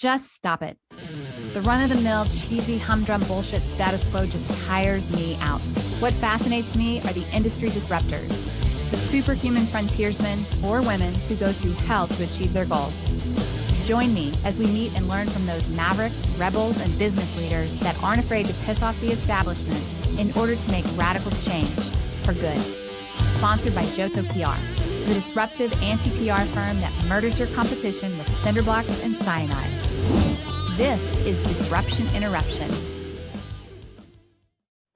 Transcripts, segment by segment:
Just stop it. The run-of-the-mill, cheesy, humdrum bullshit status quo just tires me out. What fascinates me are the industry disruptors, the superhuman frontiersmen or women who go through hell to achieve their goals. Join me as we meet and learn from those mavericks, rebels, and business leaders that aren't afraid to piss off the establishment in order to make radical change for good. Sponsored by Johto PR, the disruptive anti-PR firm that murders your competition with cinder blocks and cyanide. This is Disruption Interruption.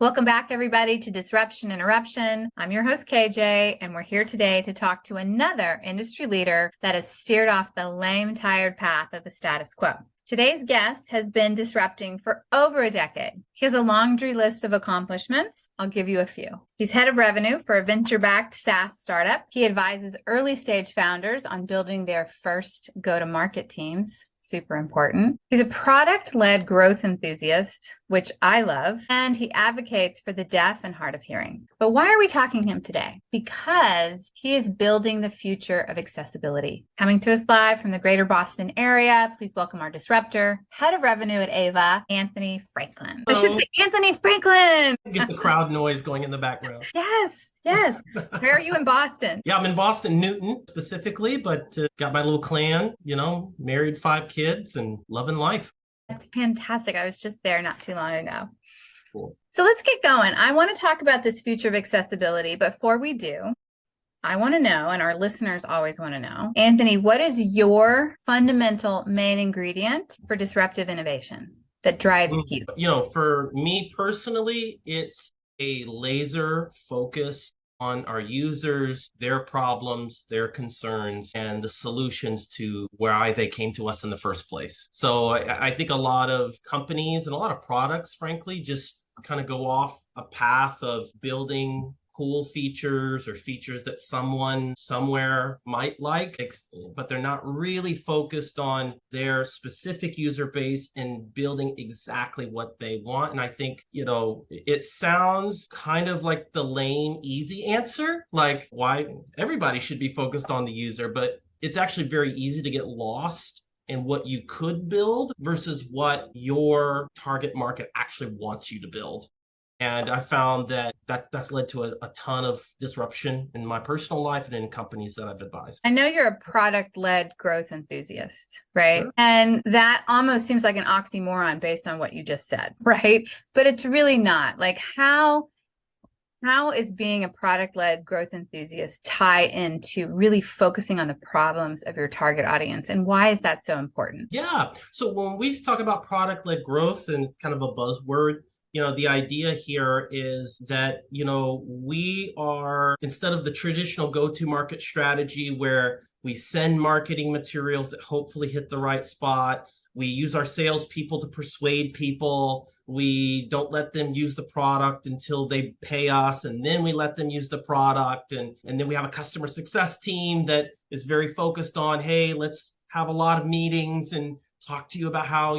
Welcome back, everybody, to Disruption Interruption. I'm your host, KJ, and we're here today to talk to another industry leader that has steered off the lame, tired path of the status quo. Today's guest has been disrupting for over a decade. He has a laundry list of accomplishments. I'll give you a few. He's head of revenue for a venture-backed SaaS startup. He advises early-stage founders on building their first go-to-market teams. Super important. He's a product-led growth enthusiast, which I love, and he advocates for the deaf and hard of hearing. But why are we talking to him today? Because he is building the future of accessibility. Coming to us live from the greater Boston area, please welcome our disruptor, head of revenue at Ava, Anthony Franklin. I should say Anthony Franklin! Get the crowd noise going in the background. Yes. Where are you in Boston? Yeah, I'm in Boston, Newton specifically, but got my little clan, married 5 kids and loving life. That's fantastic. I was just there not too long ago. Cool. So let's get going. I want to talk about this future of accessibility. But before we do, I want to know, and our listeners always want to know, Anthony, what is your fundamental main ingredient for disruptive innovation that drives you? For me personally, it's a laser focus on our users, their problems, their concerns, and the solutions to why they came to us in the first place. So I think a lot of companies and a lot of products, frankly, just kind of go off a path of building cool features or features that someone somewhere might like, but they're not really focused on their specific user base and building exactly what they want. And I think, it sounds kind of like the lame, easy answer, like why everybody should be focused on the user, but it's actually very easy to get lost in what you could build versus what your target market actually wants you to build. And I found that's led to a ton of disruption in my personal life and in companies that I've advised. I know you're a product-led growth enthusiast, right? Sure. And that almost seems like an oxymoron based on what you just said, right? But it's really not. Like how is being a product-led growth enthusiast tie into really focusing on the problems of your target audience? And why is that so important? Yeah. So when we talk about product-led growth, and it's kind of a buzzword, the idea here is that, we are, instead of the traditional go-to-market strategy where we send marketing materials that hopefully hit the right spot, we use our salespeople to persuade people, we don't let them use the product until they pay us, and then we let them use the product, and then we have a customer success team that is very focused on, hey, let's have a lot of meetings and talk to you about how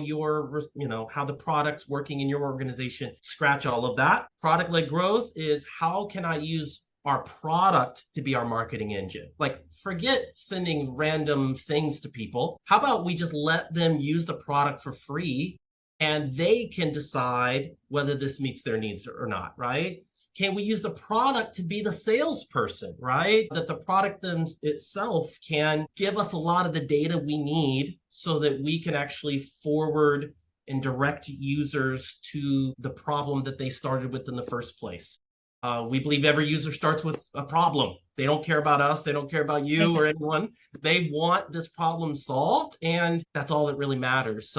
how the product's working in your organization. Scratch all of that. Product-led growth is how can I use our product to be our marketing engine? Like, forget sending random things to people. How about we just let them use the product for free and they can decide whether this meets their needs or not, right? Can we use the product to be the salesperson, right? That the product itself can give us a lot of the data we need so that we can actually forward and direct users to the problem that they started with in the first place. We believe every user starts with a problem. They don't care about us. They don't care about you or anyone. They want this problem solved, and that's all that really matters.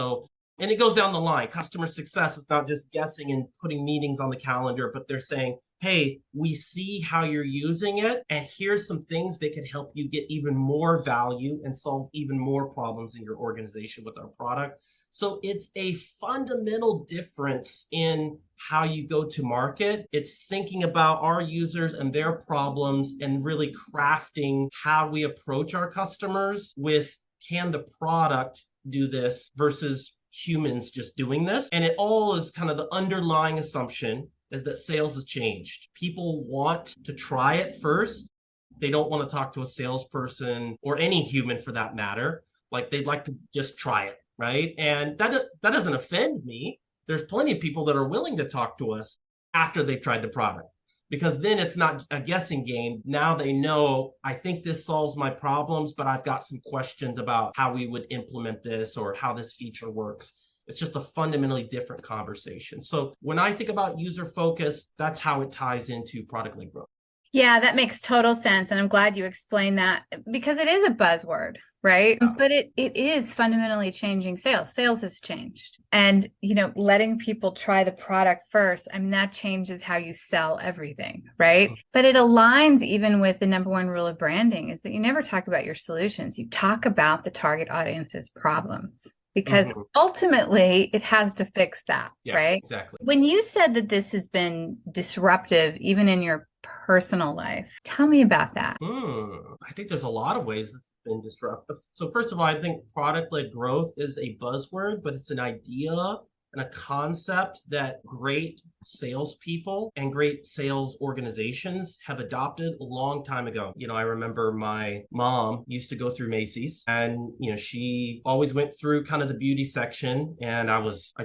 And it goes down the line. Customer success is not just guessing and putting meetings on the calendar, but they're saying, hey, we see how you're using it, and here's some things that can help you get even more value and solve even more problems in your organization with our product. So it's a fundamental difference in how you go to market. It's thinking about our users and their problems and really crafting how we approach our customers with, can the product do this versus humans just doing this? And it all is kind of the underlying assumption is that sales has changed. People want to try it first. They don't want to talk to a salesperson or any human for that matter. Like, they'd like to just try it. right? And that doesn't offend me. There's plenty of people that are willing to talk to us after they've tried the product, because then it's not a guessing game. Now they know, I think this solves my problems, but I've got some questions about how we would implement this or how this feature works. It's just a fundamentally different conversation. So when I think about user focus, that's how it ties into product-led growth. Yeah, that makes total sense. And I'm glad you explained that because it is a buzzword, right? Yeah. But it is fundamentally changing sales. Sales has changed. And, letting people try the product first, I mean, that changes how you sell everything, right? But it aligns even with the number one rule of branding is that you never talk about your solutions. You talk about the target audience's problems. Because ultimately it has to fix that, right? Exactly. When you said that this has been disruptive, even in your personal life, tell me about that. I think there's a lot of ways that's been disruptive. So first of all, I think product-led growth is a buzzword, but it's an idea and a concept that great salespeople and great sales organizations have adopted a long time ago. I remember my mom used to go through Macy's, and she always went through kind of the beauty section, and I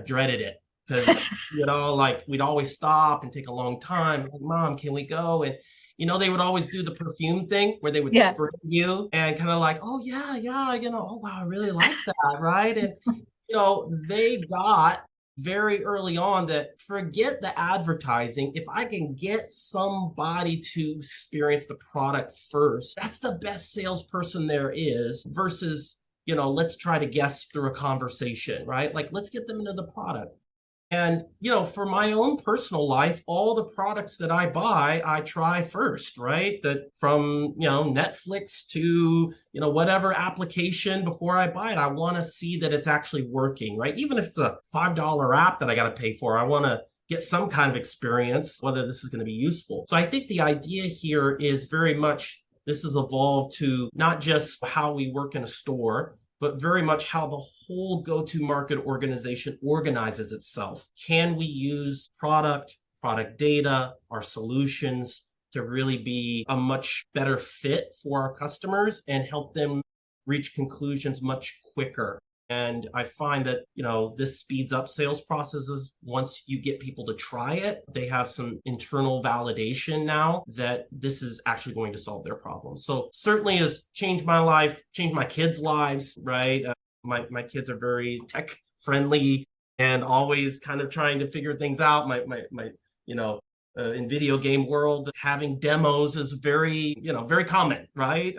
dreaded it because we'd always stop and take a long time. Like, Mom, can we go? And they would always do the perfume thing where they would spray you and kind of like, oh yeah, oh wow, I really like that, right? And they got very early on that forget the advertising. If I can get somebody to experience the product first, that's the best salesperson there is versus, let's try to guess through a conversation, right? Like, let's get them into the product. And, for my own personal life, all the products that I buy, I try first, right? That from, Netflix to, whatever application before I buy it, I want to see that it's actually working, right? Even if it's a $5 app that I got to pay for, I want to get some kind of experience, whether this is going to be useful. So I think the idea here is very much this has evolved to not just how we work in a store, but very much how the whole go-to-market organization organizes itself. Can we use product data, our solutions to really be a much better fit for our customers and help them reach conclusions much quicker? And I find that, this speeds up sales processes. Once you get people to try it, they have some internal validation now that this is actually going to solve their problems. So certainly has changed my life, changed my kids' lives, right? My kids are very tech friendly and always kind of trying to figure things out. In video game world, having demos is very common, right?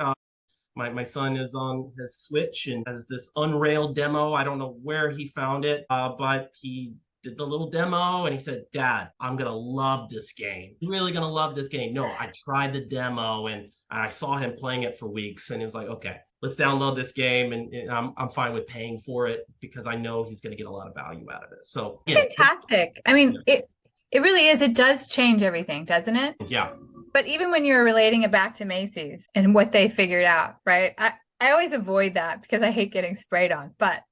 My son is on his Switch and has this Unrail demo. I don't know where he found it, but he did the little demo and he said, Dad, I'm going to love this game. I'm really going to love this game. No, I tried the demo and I saw him playing it for weeks and he was like, okay, let's download this game and I'm fine with paying for it because I know he's going to get a lot of value out of it. So fantastic. I mean, it really is. It does change everything, doesn't it? Yeah. But even when you're relating it back to Macy's and what they figured out, right? I always avoid that because I hate getting sprayed on. But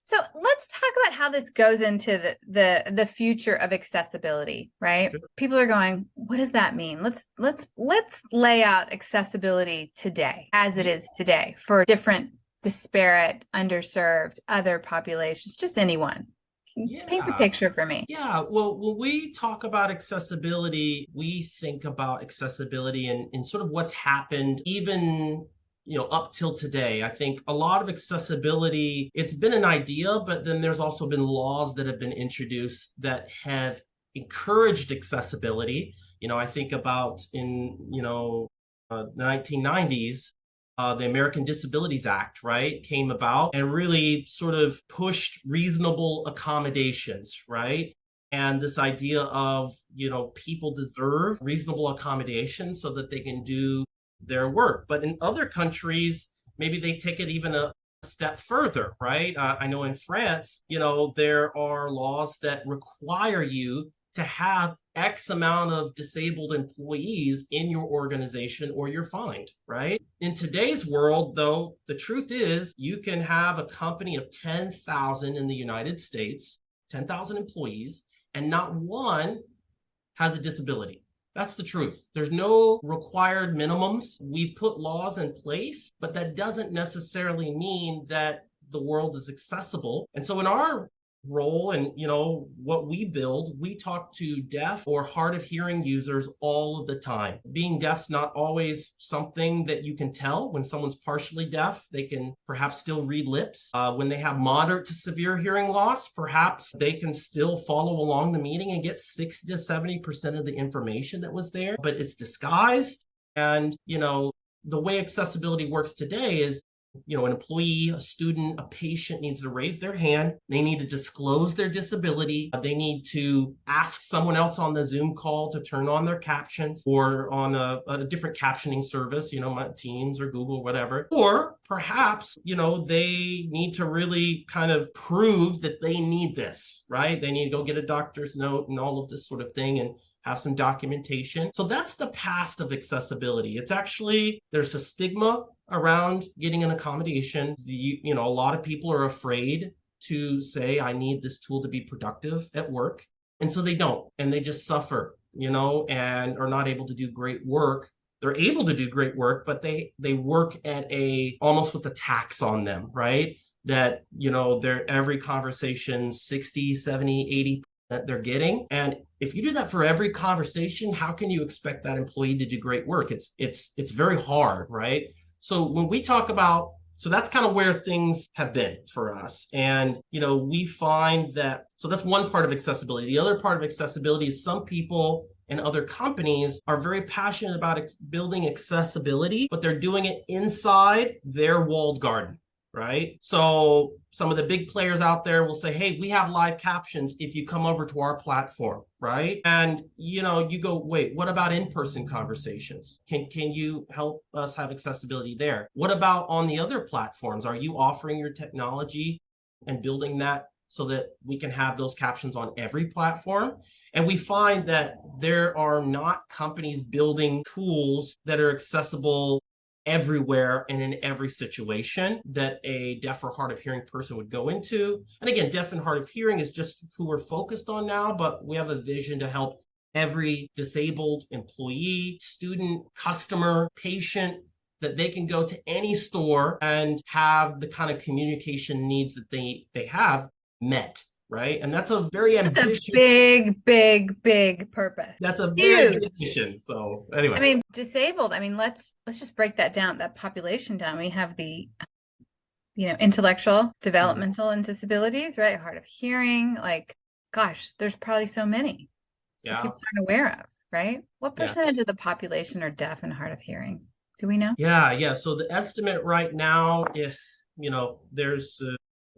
so let's talk about how this goes into the future of accessibility, right? Sure. People are going, what does that mean? Let's lay out accessibility today as it is today for different disparate, underserved, other populations, just anyone. Paint the picture for me. Yeah. Well, when we talk about accessibility, we think about accessibility and sort of what's happened even, up till today. I think a lot of accessibility, it's been an idea, but then there's also been laws that have been introduced that have encouraged accessibility. I think about in, the 1990s, the American Disabilities Act, right, came about and really sort of pushed reasonable accommodations, right? And this idea of, people deserve reasonable accommodations so that they can do their work. But in other countries, maybe they take it even a step further, right? I know in France, there are laws that require you to have X amount of disabled employees in your organization or you're fined, right? In today's world, though, the truth is you can have a company of 10,000 in the United States, 10,000 employees, and not one has a disability. That's the truth. There's no required minimums. We put laws in place, but that doesn't necessarily mean that the world is accessible. And so in our role and what we build, we talk to deaf or hard of hearing users all of the time. Being deaf's not always something that you can tell. When someone's partially deaf, they can perhaps still read lips. When they have moderate to severe hearing loss, perhaps they can still follow along the meeting and get 60 to 70% of the information that was there, but it's disguised. And the way accessibility works today is an employee, a student, a patient needs to raise their hand. They need to disclose their disability. They need to ask someone else on the Zoom call to turn on their captions, or on a different captioning service, my Teams or Google, whatever. Or perhaps, they need to really kind of prove that they need this, right? They need to go get a doctor's note and all of this sort of thing, and have some documentation. So that's the past of accessibility. It's actually, there's a stigma around getting an accommodation. A lot of people are afraid to say, I need this tool to be productive at work. And so they don't, and they just suffer, and are not able to do great work. They're able to do great work, but they work at almost with a tax on them, right? That, their every conversation, 60, 70, 80 that they're getting. And if you do that for every conversation, how can you expect that employee to do great work? It's very hard, right? So when we talk about, so that's kind of where things have been for us. And, we find that, so that's one part of accessibility. The other part of accessibility is some people and other companies are very passionate about building accessibility, but they're doing it inside their walled garden. Right? So some of the big players out there will say, hey, we have live captions if you come over to our platform, right? And, you go, wait, what about in-person conversations? Can you help us have accessibility there? What about on the other platforms? Are you offering your technology and building that so that we can have those captions on every platform? And we find that there are not companies building tools that are accessible everywhere and in every situation that a deaf or hard of hearing person would go into. And again, deaf and hard of hearing is just who we're focused on now, but we have a vision to help every disabled employee, student, customer, patient, that they can go to any store and have the kind of communication needs that they have met. Right. And that's a very ambitious. That's a big purpose. That's a very big mission. So anyway. Disabled. Let's just break that down, that population down. We have the, intellectual, developmental and disabilities, right? Hard of hearing, gosh, there's probably so many that people aren't aware of, right? What percentage of the population are deaf and hard of hearing? Do we know? Yeah. So the estimate right now, if, there's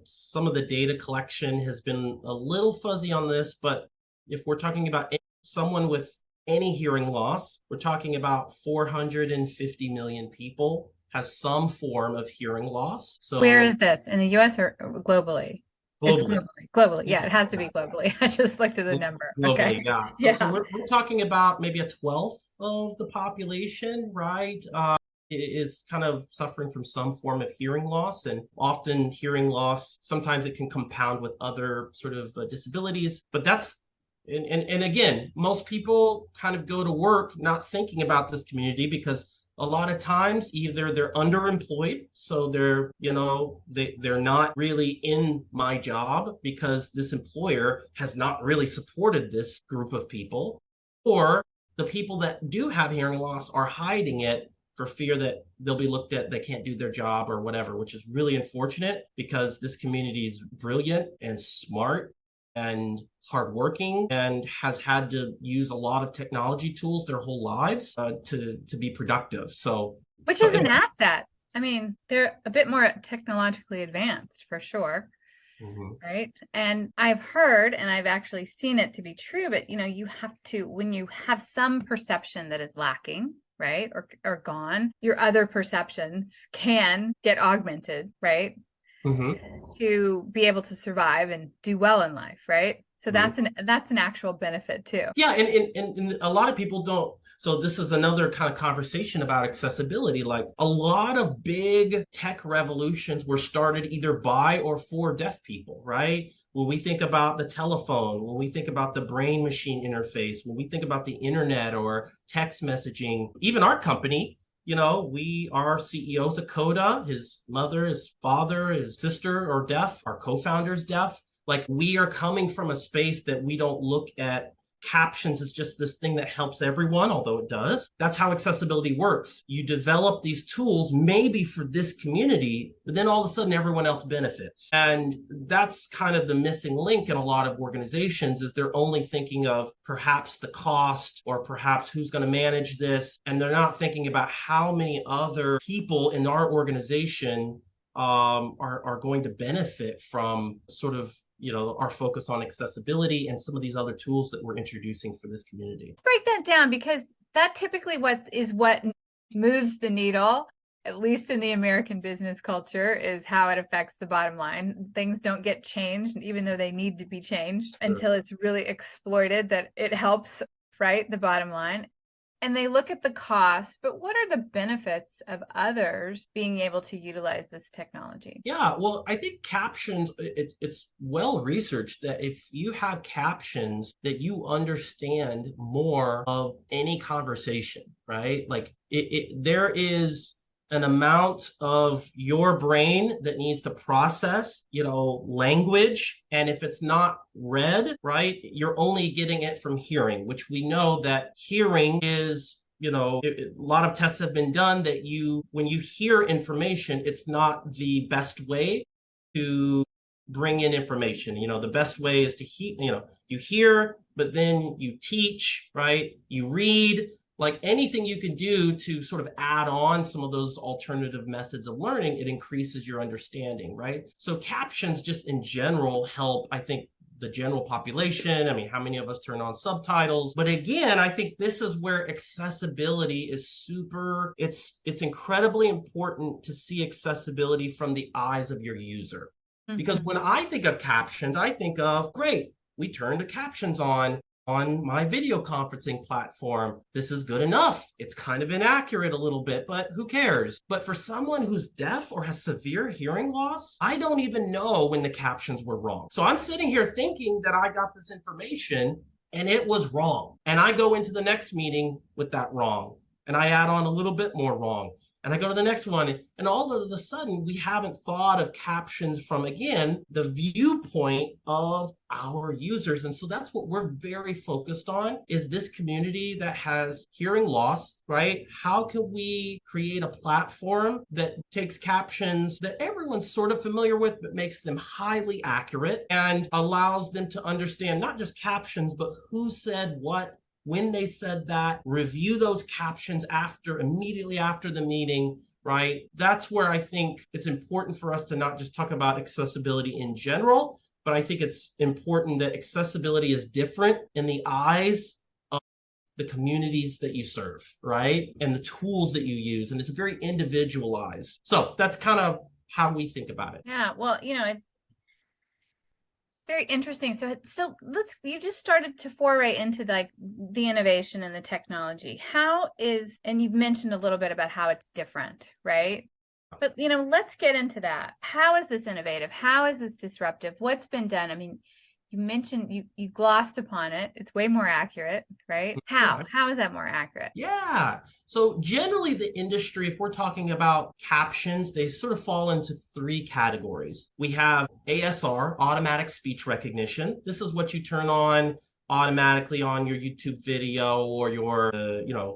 some of the data collection has been a little fuzzy on this, but if we're talking about someone with any hearing loss, we're talking about 450 million people have some form of hearing loss. So where is this? In the US or globally? Globally. It's globally. Yeah, it has to be globally. I just looked at the number. Globally, okay. So we're talking about maybe a 12th of the population, right? Is kind of suffering from some form of hearing loss. And often hearing loss, sometimes it can compound with other sort of disabilities. But that's, and again, most people kind of go to work not thinking about this community, because a lot of times either they're underemployed, so they're not really in my job because this employer has not really supported this group of people, or the people that do have hearing loss are hiding it for fear that they'll be looked at, they can't do their job or whatever, which is really unfortunate, because this community is brilliant and smart and hardworking and has had to use a lot of technology tools their whole lives to be productive. Which is an asset. They're a bit more technologically advanced for sure. Mm-hmm. Right. And I've heard, and I've actually seen it to be true, but you have to, when you have some perception that is lacking, right, or gone, your other perceptions can get augmented, right, to be able to survive and do well in life, right? So that's an actual benefit too. Yeah, and a lot of people don't. So this is another kind of conversation about accessibility. Like, a lot of big tech revolutions were started either by or for deaf people, right? When we think about the telephone, when we think about the brain-machine interface, when we think about the internet or text messaging, even our company, our CEO's a CODA, his mother, his father, his sister are deaf, our co-founder's deaf. Like, we are coming from a space that we don't look at captions as just this thing that helps everyone, although it does. That's how accessibility works. You develop these tools maybe for this community, but then all of a sudden everyone else benefits. And that's kind of the missing link in a lot of organizations, is they're only thinking of perhaps the cost or perhaps who's going to manage this. And they're not thinking about how many other people in our organization are going to benefit from sort of our focus on accessibility and some of these other tools that we're introducing for this community. Let's break that down, because that typically what moves the needle, at least in the American business culture, is how it affects the bottom line. Things don't get changed, even though they need to be changed, until it's really exploited that it helps, right, the bottom line. And they look at the cost, but what are the benefits of others being able to utilize this technology? Yeah, well, I think captions, it's well researched that if you have captions, that you understand more of any conversation, right? Like there is an amount of your brain that needs to process, language. And if it's not read, right, you're only getting it from hearing, which we know that hearing is, a lot of tests have been done that when you hear information, it's not the best way to bring in information. The best way is to you hear, but then you teach, right? You read. Like, anything you can do to sort of add on some of those alternative methods of learning, it increases your understanding, right? So captions just in general help, I think, the general population. I mean, how many of us turn on subtitles? But again, I think this is where accessibility is it's incredibly important to see accessibility from the eyes of your user. Mm-hmm. Because when I think of captions, I think of, great, we turn the captions on my video conferencing platform. This is good enough. It's kind of inaccurate a little bit, but who cares? But for someone who's deaf or has severe hearing loss, I don't even know when the captions were wrong. So I'm sitting here thinking that I got this information and it was wrong. And I go into the next meeting with that wrong. And I add on a little bit more wrong. And I go to the next one, and all of a sudden, we haven't thought of captions from, again, the viewpoint of our users. And so that's what we're very focused on, is this community that has hearing loss, right? How can we create a platform that takes captions that everyone's sort of familiar with, but makes them highly accurate and allows them to understand not just captions, but who said what, when they said that, review those captions immediately after the meeting, right? That's where I think it's important for us to not just talk about accessibility in general, but I think it's important that accessibility is different in the eyes of the communities that you serve, right? And the tools that you use. And it's very individualized. So that's kind of how we think about it. Yeah, well, very interesting. So you just started to foray into like the innovation and the technology. And you've mentioned a little bit about how it's different, right? But, let's get into that. How is this innovative? How is this disruptive? What's been done? I mean, you mentioned you glossed upon it. It's way more accurate, right? How is that more accurate? Yeah. So generally the industry, if we're talking about captions, they sort of fall into three categories. We have ASR, automatic speech recognition. This is what you turn on automatically on your YouTube video or your,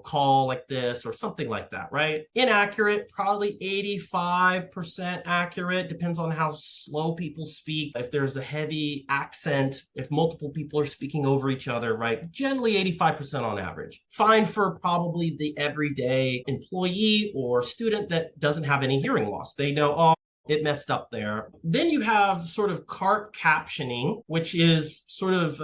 call like this or something like that, right? Inaccurate, probably 85% accurate. Depends on how slow people speak. If there's a heavy accent, if multiple people are speaking over each other, right? Generally 85% on average. Fine for probably the everyday employee or student that doesn't have any hearing loss. They know, it messed up there. Then you have sort of cart captioning, which is sort of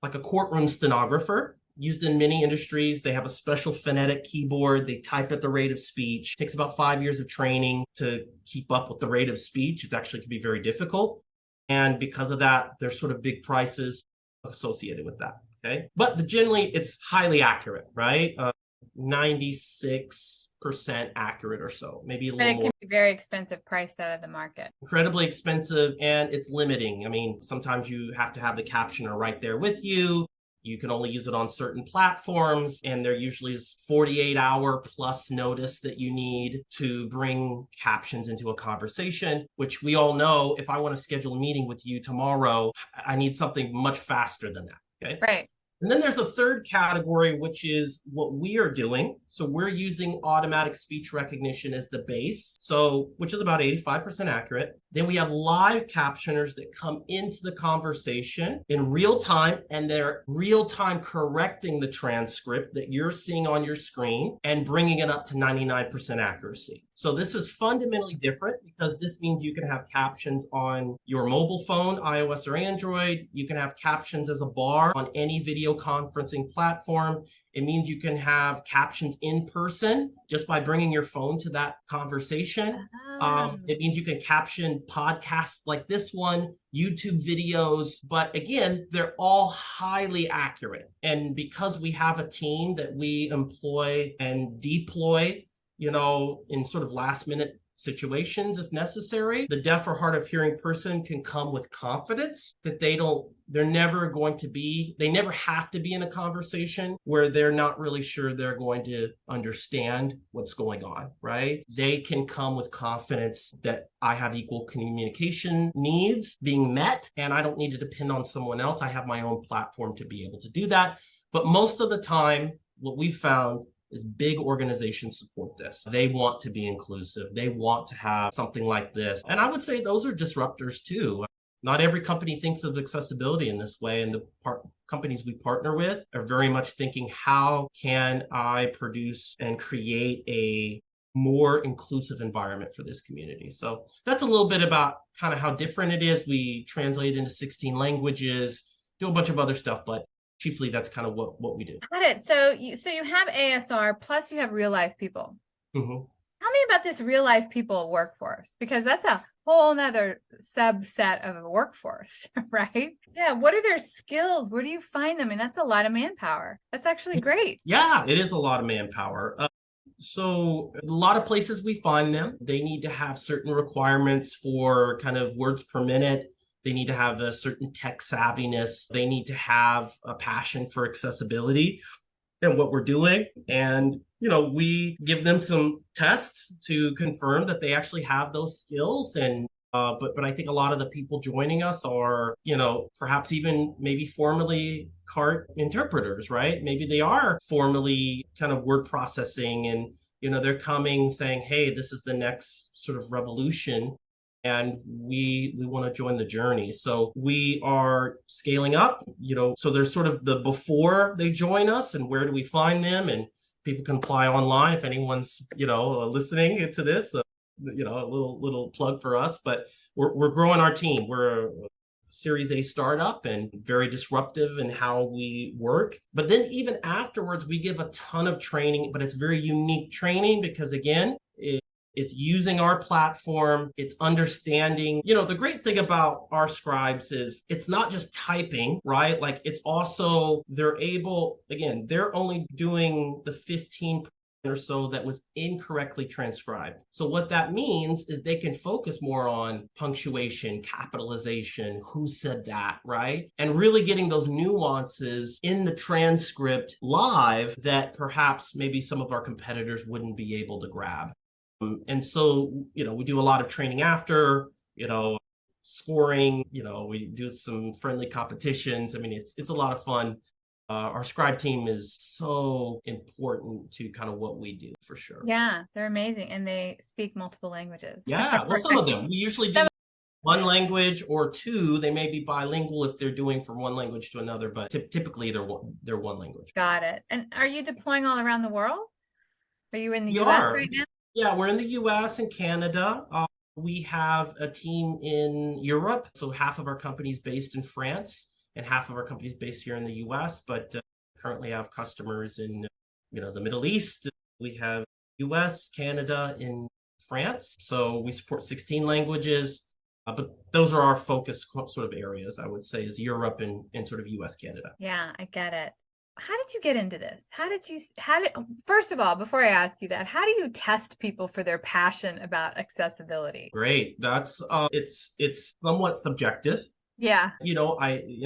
like a courtroom stenographer, used in many industries. They have a special phonetic keyboard. They type at the rate of speech. It takes about 5 years of training to keep up with the rate of speech. It actually can be very difficult. And because of that, there's sort of big prices associated with that. Okay. But generally, it's highly accurate, right? 96% accurate or so, maybe a little more. But it can be very expensive, priced out of the market. Incredibly expensive, and it's limiting. I mean, sometimes you have to have the captioner right there with you. You can only use it on certain platforms, and there usually is 48-hour plus notice that you need to bring captions into a conversation, which we all know if I want to schedule a meeting with you tomorrow, I need something much faster than that. Okay. Right. And then there's a third category, which is what we are doing. So we're using automatic speech recognition as the base, so which is about 85% accurate. Then we have live captioners that come into the conversation in real time, and they're real time correcting the transcript that you're seeing on your screen and bringing it up to 99% accuracy. So this is fundamentally different because this means you can have captions on your mobile phone, iOS or Android. You can have captions as a bar on any video conferencing platform. It means you can have captions in person just by bringing your phone to that conversation. It means you can caption podcasts like this one, YouTube videos, but again, they're all highly accurate. And because we have a team that we employ and deploy, in sort of last minute situations if necessary, the deaf or hard of hearing person can come with confidence that they never have to be in a conversation where they're not really sure they're going to understand what's going on, right? They can come with confidence that I have equal communication needs being met, and I don't need to depend on someone else. I have my own platform to be able to do that. But most of the time, what we found is big organizations support this. They want to be inclusive. They want to have something like this. And I would say those are disruptors too. Not every company thinks of accessibility in this way. And the companies we partner with are very much thinking, how can I produce and create a more inclusive environment for this community? So that's a little bit about kind of how different it is. We translate into 16 languages, do a bunch of other stuff, but chiefly that's kind of what we do. Got it. So you have ASR plus you have real life people. Mm-hmm. Tell me about this real life people workforce, because that's a whole nother subset of a workforce, right? Yeah. What are their skills? Where do you find them? And that's a lot of manpower. That's actually great. Yeah, it is a lot of manpower. So a lot of places we find them, they need to have certain requirements for kind of words per minute. They need to have a certain tech savviness. They need to have a passion for accessibility and what we're doing. And, we give them some tests to confirm that they actually have those skills. And but I think a lot of the people joining us are, perhaps even maybe formerly CART interpreters, right? Maybe they are formerly kind of word processing, and, they're coming saying, hey, this is the next sort of revolution, and we want to join the journey. So we are scaling up, so there's sort of the before they join us and where do we find them, and people can apply online if anyone's, listening to this, a little plug for us, but we're growing our team. We're a Series A startup and very disruptive in how we work. But then even afterwards, we give a ton of training, but it's very unique training because again, it's using our platform. It's understanding, the great thing about our scribes is it's not just typing, right? Like it's also, they're only doing the 15% or so that was incorrectly transcribed. So what that means is they can focus more on punctuation, capitalization, who said that, right? And really getting those nuances in the transcript live that perhaps maybe some of our competitors wouldn't be able to grab. And so, we do a lot of training after, scoring, we do some friendly competitions. I mean, it's a lot of fun. Our scribe team is so important to kind of what we do for sure. Yeah, they're amazing. And they speak multiple languages. Yeah, well, some of them. We usually do one language or two. They may be bilingual if they're doing from one language to another, but typically they're one language. Got it. And are you deploying all around the world? Are you in the US right now? Yeah, we're in the US and Canada. We have a team in Europe. So half of our company's based in France and half of our company's based here in the US, but currently have customers in, the Middle East. We have US, Canada, and France. So we support 16 languages, but those are our focus sort of areas, I would say, is Europe and sort of US, Canada. Yeah, I get it. How did you get into this? First of all, before I ask you that, how do you test people for their passion about accessibility? Great. That's, it's somewhat subjective. Yeah.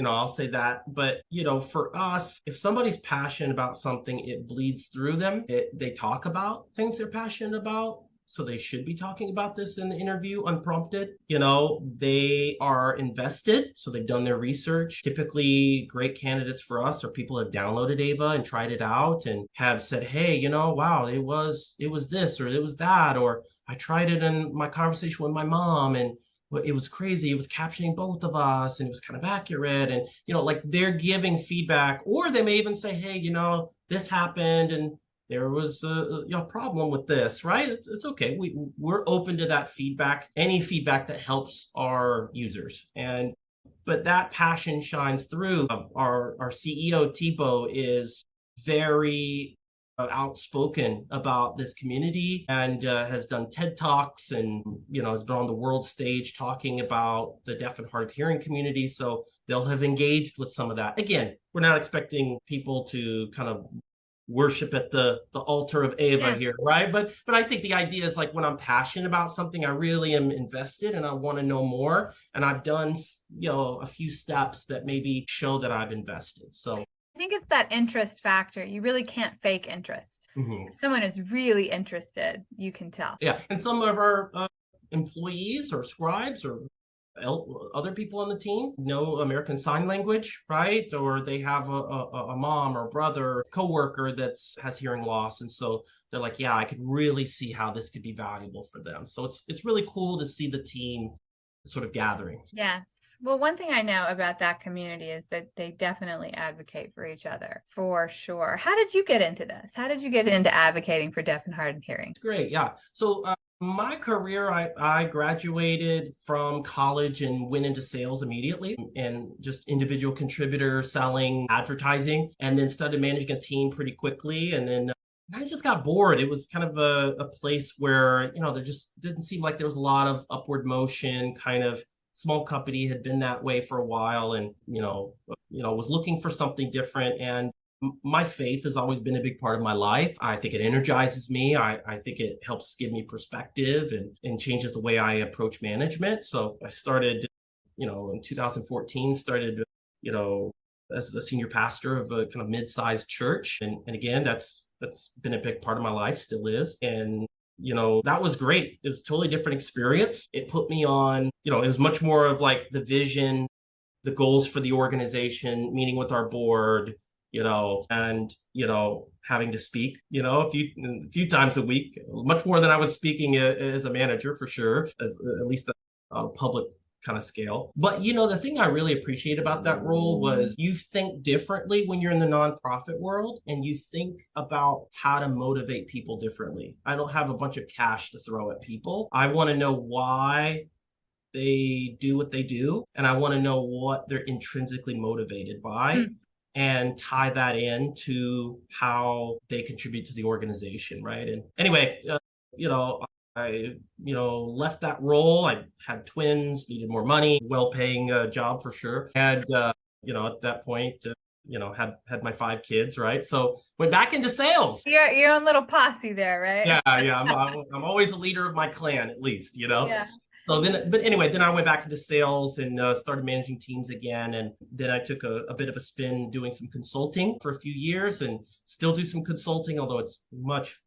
I'll say that. But, for us, if somebody's passionate about something, it bleeds through them. They talk about things they're passionate about. So they should be talking about this in the interview unprompted. They are invested. So they've done their research. Typically, great candidates for us are people who have downloaded Ava and tried it out and have said, hey, wow, it was this or it was that, or I tried it in my conversation with my mom and it was crazy. It was captioning both of us and it was kind of accurate. And, like they're giving feedback, or they may even say, hey, this happened and there was a problem with this, right? It's okay. We're open to that feedback, any feedback that helps our users. But that passion shines through. Our CEO, Thibaut, is very outspoken about this community and has done TED Talks and, has been on the world stage talking about the deaf and hard of hearing community. So they'll have engaged with some of that. Again, we're not expecting people to kind of worship at the altar of Ava here, right? But I think the idea is like when I'm passionate about something, I really am invested and I want to know more. And I've done, a few steps that maybe show that I've invested. So I think it's that interest factor. You really can't fake interest. If someone is really interested, you can tell. Yeah. And some of our employees or scribes or other people on the team know American Sign Language, right? Or they have a mom or brother, coworker that has hearing loss, and so they're like, yeah, I could really see how this could be valuable for them. So it's really cool to see the team sort of gathering. Yes. Well, one thing I know about that community is that they definitely advocate for each other, for sure. How did you get into this? How did you get into advocating for deaf and hard of hearing? Great, yeah. So my career, I graduated from college and went into sales immediately and just individual contributor selling advertising, and then started managing a team pretty quickly. And then I just got bored. It was kind of a place where, there just didn't seem like there was a lot of upward motion, kind of small company, had been that way for a while, and, was looking for something different. And my faith has always been a big part of my life. I think it energizes me. I think it helps give me perspective and changes the way I approach management. So I started, in 2014, as the senior pastor of a kind of mid-sized church. And again, that's been a big part of my life, still is. And that was great. It was a totally different experience. It put me on, it was much more of like the vision, the goals for the organization, meeting with our board, and, having to speak, a few times a week, much more than I was speaking as a manager, for sure, as at least a public kind of scale. But, the thing I really appreciate about that role was you think differently when you're in the nonprofit world, and you think about how to motivate people differently. I don't have a bunch of cash to throw at people. I want to know why they do what they do, and I want to know what they're intrinsically motivated by. And tie that in to how they contribute to the organization, right? And anyway, I left that role. I had twins, needed more money, well-paying job for sure. And at that point, had my 5 kids, right? So went back into sales. You're your own little posse there, right? Yeah. I'm always a leader of my clan, at least, Yeah. So but anyway, then I went back into sales and started managing teams again. And then I took a bit of a spin doing some consulting for a few years, and still do some consulting, although it's much,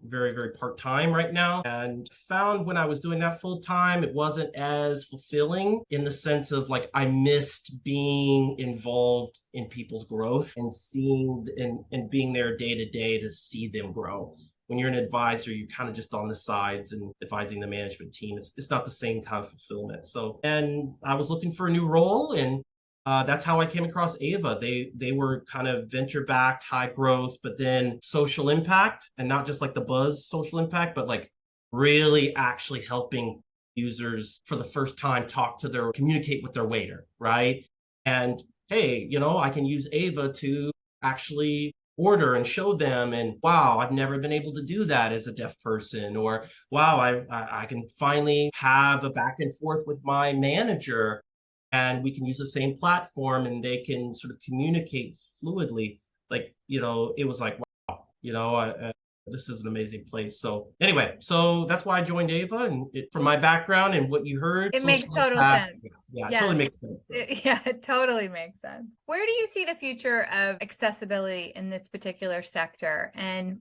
very, very part-time right now. And found when I was doing that full-time, it wasn't as fulfilling, in the sense of like, I missed being involved in people's growth and seeing and being there day to day to see them grow. When you're an advisor, you're kind of just on the sides and advising the management team. It's not the same kind of fulfillment. So, and I was looking for a new role, and that's how I came across Ava. They were kind of venture backed, high growth, but then social impact, and not just like the buzz social impact, but like really actually helping users for the first time communicate with their waiter, right? And hey, I can use Ava to actually order and show them, and wow, I've never been able to do that as a deaf person, or wow, I can finally have a back and forth with my manager, and we can use the same platform, and they can sort of communicate fluidly. Like, it was like, wow, this is an amazing place. So anyway, so that's why I joined Ava, and from my background and what you heard, It makes social total impact, sense. yeah, it totally Yes. makes sense. Yeah, it totally makes sense. Where do you see the future of accessibility in this particular sector? And,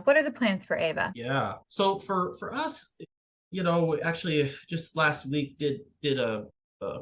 what are the plans for Ava? Yeah. So for us, actually just last week did a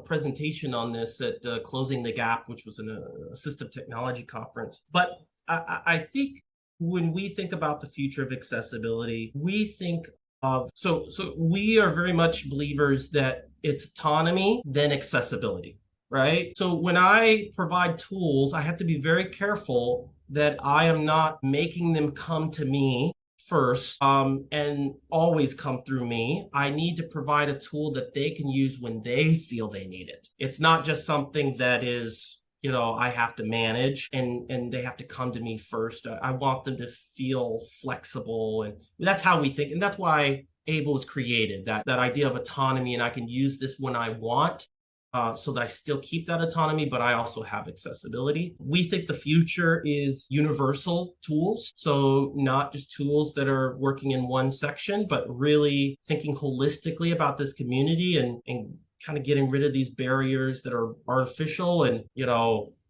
presentation on this at Closing the Gap, which was an assistive technology conference. But I think when we think about the future of accessibility, we think of so we are very much believers that it's autonomy then accessibility, right? So when I provide tools, I have to be very careful that I am not making them come to me first and always come through me. I need to provide a tool that they can use when they feel they need it. It's not just something that is, I have to manage and they have to come to me first. I want them to feel flexible, and that's how we think. And that's why Ava was created, that idea of autonomy, and I can use this when I want. So that I still keep that autonomy, but I also have accessibility. We think the future is universal tools. So not just tools that are working in one section, but really thinking holistically about this community and kind of getting rid of these barriers that are artificial. And,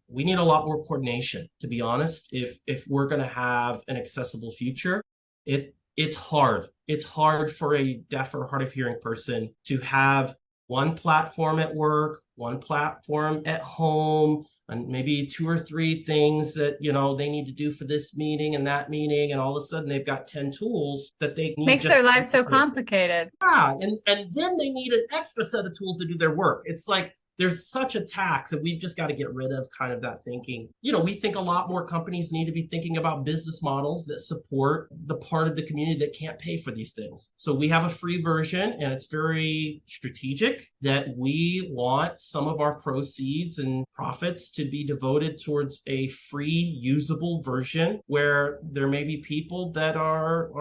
we need a lot more coordination, to be honest. If we're going to have an accessible future, it's hard. It's hard for a deaf or hard of hearing person to have one platform at work, one platform at home, and maybe 2 or 3 things that, they need to do for this meeting and that meeting. And all of a sudden they've got 10 tools that they need. Makes their lives so complicated. Yeah. And then they need an extra set of tools to do their work. It's like, there's such a tax, and we've just got to get rid of kind of that thinking. We think a lot more companies need to be thinking about business models that support the part of the community that can't pay for these things. So we have a free version, and it's very strategic that we want some of our proceeds and profits to be devoted towards a free usable version where there may be people that are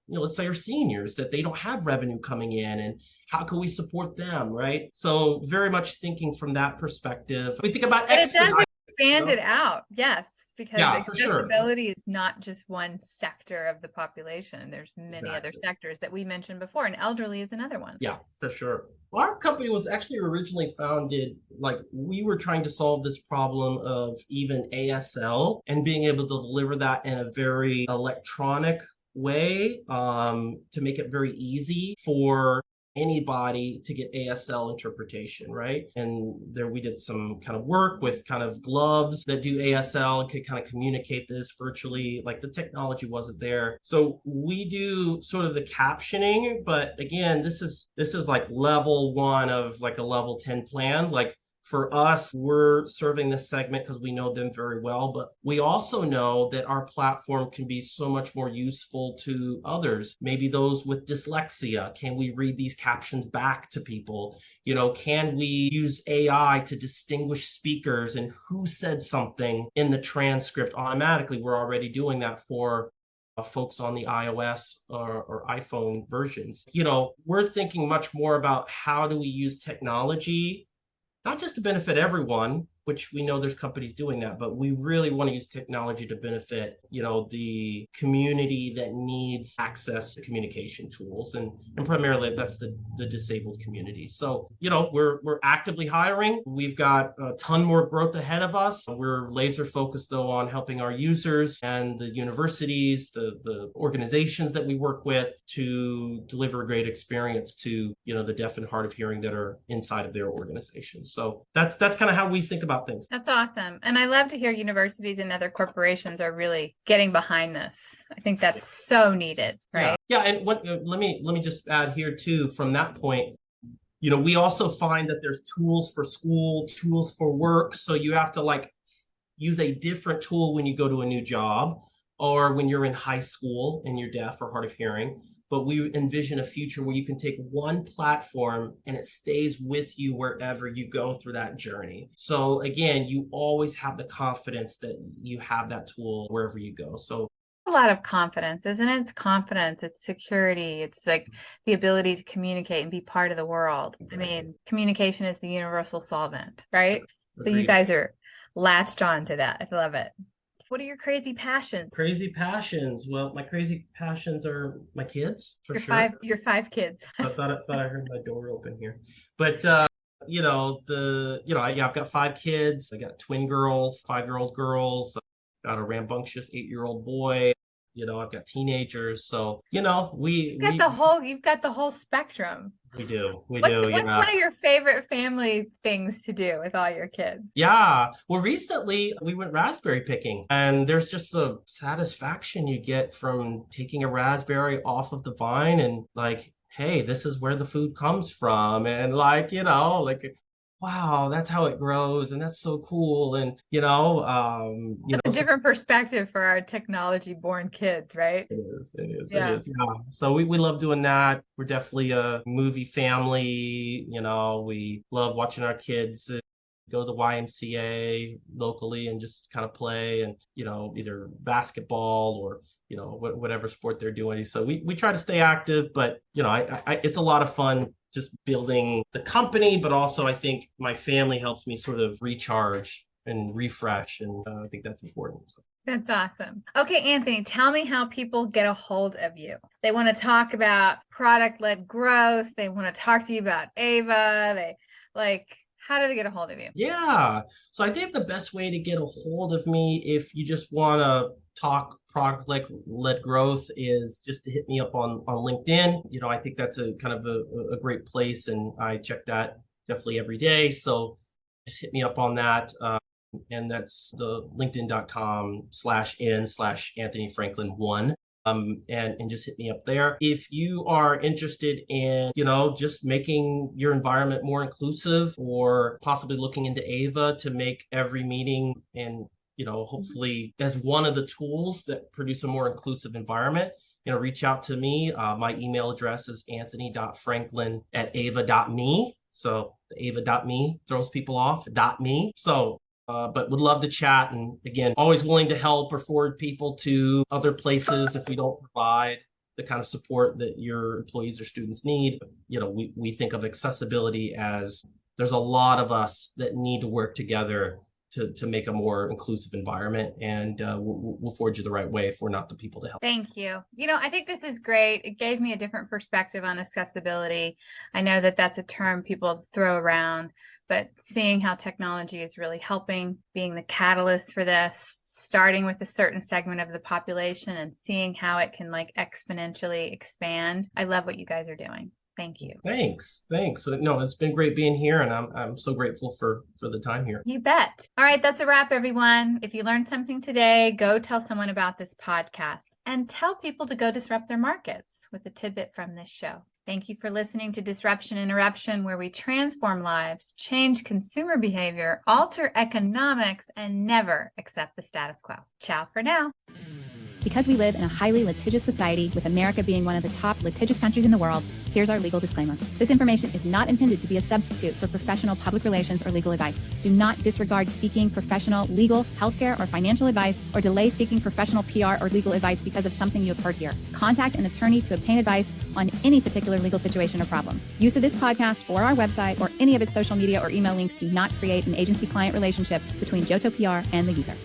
let's say are seniors, that they don't have revenue coming in, and how can we support them, right? So very much thinking from that perspective. We think about expand it out, yes, because accessibility is not just one sector of the population. There's many other sectors that we mentioned before, and elderly is another one. Yeah, for sure. Our company was actually originally founded, like we were trying to solve this problem of even ASL and being able to deliver that in a very electronic way, to make it very easy for anybody to get ASL interpretation, right? And there we did some kind of work with kind of gloves that do ASL and could kind of communicate this virtually. Like the technology wasn't there. So we do sort of the captioning, but again, this is like level 1 of like a level 10 plan. Like for us, we're serving this segment because we know them very well, but we also know that our platform can be so much more useful to others. Maybe those with dyslexia. Can we read these captions back to people? Can we use AI to distinguish speakers and who said something in the transcript automatically? We're already doing that for folks on the iOS or iPhone versions. We're thinking much more about how do we use technology not just to benefit everyone, which we know there's companies doing that, but we really want to use technology to benefit, the community that needs access to communication tools. And primarily that's the disabled community. So, we're actively hiring. We've got a ton more growth ahead of us. We're laser focused though on helping our users and the universities, the organizations that we work with to deliver a great experience to, the deaf and hard of hearing that are inside of their organizations. So that's kind of how we think about things. That's awesome. And I love to hear universities and other corporations are really getting behind this. I think that's so needed, right? Yeah. And let me just add here too, from that point, we also find that there's tools for school, tools for work. So you have to use a different tool when you go to a new job or when you're in high school and you're deaf or hard of hearing. But we envision a future where you can take one platform and it stays with you wherever you go through that journey. So again, you always have the confidence that you have that tool wherever you go. So a lot of confidence, isn't it? It's confidence, it's security, it's like the ability to communicate and be part of the world. Exactly. I mean, communication is the universal solvent, right? Agreed. So you guys are latched on to that. I love it. What are your crazy passions? Crazy passions. Well, my crazy passions are my kids, for sure. Your 5 kids. I thought I heard my door open here. But I've got 5 kids. I got twin girls, 5-year-old girls. I've got a rambunctious 8-year-old boy. I've got teenagers. So, You've got the whole spectrum. We do. What's one of your favorite family things to do with all your kids? Yeah. Well, recently we went raspberry picking, and there's just the satisfaction you get from taking a raspberry off of the vine and like, hey, this is where the food comes from. And wow, that's how it grows. And that's so cool. And, It's a different perspective for our technology born kids, right? It is. Yeah. So we love doing that. We're definitely a movie family. We love watching our kids go to the YMCA locally and just kind of play and, either basketball or, whatever sport they're doing. So we try to stay active, but, it's a lot of fun just building the company, but also I think my family helps me sort of recharge and refresh. And I think that's important. So. That's awesome. Okay, Anthony, tell me how people get a hold of you. They want to talk about product-led growth. They want to talk to you about Ava. How do they get a hold of you? Yeah. So I think the best way to get a hold of me, if you just want to talk product-led growth, is just to hit me up on LinkedIn. I think that's a kind of a great place, and I check that definitely every day. So just hit me up on that. And that's the linkedin.com/Anthony Franklin1. And just hit me up there. If you are interested in, just making your environment more inclusive, or possibly looking into Ava to make every meeting and, hopefully as one of the tools that produce a more inclusive environment, reach out to me. My email address is anthony.franklin@ava.me. So the ava.me throws people off, .me. So but would love to chat. And again, always willing to help or forward people to other places if we don't provide the kind of support that your employees or students need. We think of accessibility as there's a lot of us that need to work together to make a more inclusive environment, and we'll forward you the right way if we're not the people to help. Thank you. I think this is great. It gave me a different perspective on accessibility. I know that that's a term people throw around, but seeing how technology is really helping, being the catalyst for this, starting with a certain segment of the population and seeing how it can exponentially expand. I love what you guys are doing. Thank you. Thanks. No, it's been great being here, and I'm so grateful for the time here. You bet. All right, that's a wrap, everyone. If you learned something today, go tell someone about this podcast and tell people to go disrupt their markets with a tidbit from this show. Thank you for listening to Disruption Interruption, where we transform lives, change consumer behavior, alter economics, and never accept the status quo. Ciao for now. Because we live in a highly litigious society, with America being one of the top litigious countries in the world, here's our legal disclaimer. This information is not intended to be a substitute for professional public relations or legal advice. Do not disregard seeking professional, legal, healthcare, or financial advice, or delay seeking professional PR or legal advice because of something you have heard here. Contact an attorney to obtain advice on any particular legal situation or problem. Use of this podcast or our website or any of its social media or email links do not create an agency-client relationship between Johto PR and the user.